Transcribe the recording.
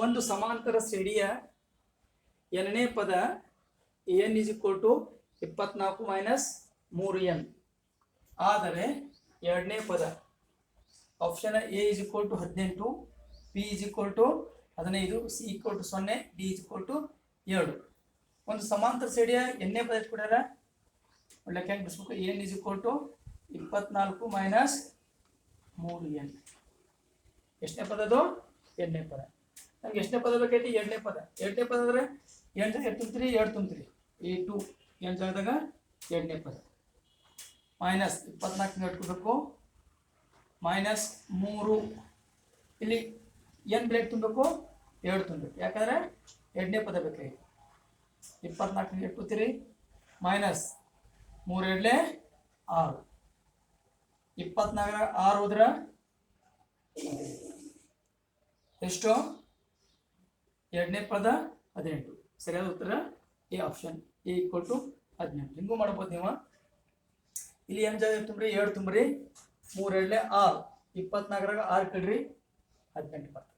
ಒಂದು ಸಮಾಂತರ ಶ್ರೇಣಿಯ ಎನ್ನೇ ಪದ n = 24 - 3n ಆದರೆ ಎರಡನೇ ಪದ option A = 18, B = 15, C = 0, D = 7. ಒಂದು ಸಮಾಂತರ ಶ್ರೇಣಿಯ ಎನ್ನೇ ಪದ ಎಷ್ಟು ಕೊಡ್ಯಾರ ಲೆಕ್ಕ ಬಿಡಿಸ್ಬೇಕು. n = 24 - 3n. ಎಷ್ಟನೇ ಪದ ಅದು? ಎರಡನೇ ಪದ. ನಮ್ಗೆ ಎಷ್ಟನೇ ಪದ ಬೇಕೈತಿ? ಎರಡನೇ ಪದ. ಎರಡನೇ ಪದ ಅಂದ್ರೆ n ಜಾಗ ತುಂಬ್ತೀರಿ, 2 ತುಂಬ್ತೀರಿ, A2 n ಜಾಗದಾಗ ಎರಡನೇ ಪದ ಮೈನಸ್ 24 ಇಟ್ಕೋಬೇಕು, -3 ಇಲ್ಲಿ n ಬ್ರೇಕ್ ತುಂಬಬೇಕು, 2 ತುಂಬಬೇಕು, ಯಾಕಂದ್ರೆ ಎರಡನೇ ಪದ ಬೇಕಾಗಿ 24 ಇಟ್ಕೋತೀರಿ, -3 2 6, 24 6 ಹೋದ್ರ ಎಷ್ಟು? ಎರಡನೇ ಪದ 18. ಸರಿಯಾದ ಉತ್ತರ ಎ ಆಪ್ಷನ್ A = 18. ಹಿಂಗೂ ಮಾಡ್ಬೋದು ನೀವು. ಇಲ್ಲಿ n ಜಾಗ ತುಂಬ್ರಿ, 2 ತುಂಬ್ರಿ, 3 2 6, 24 6 ಕಡ್ರಿ 18 ಬರ್ತದೆ.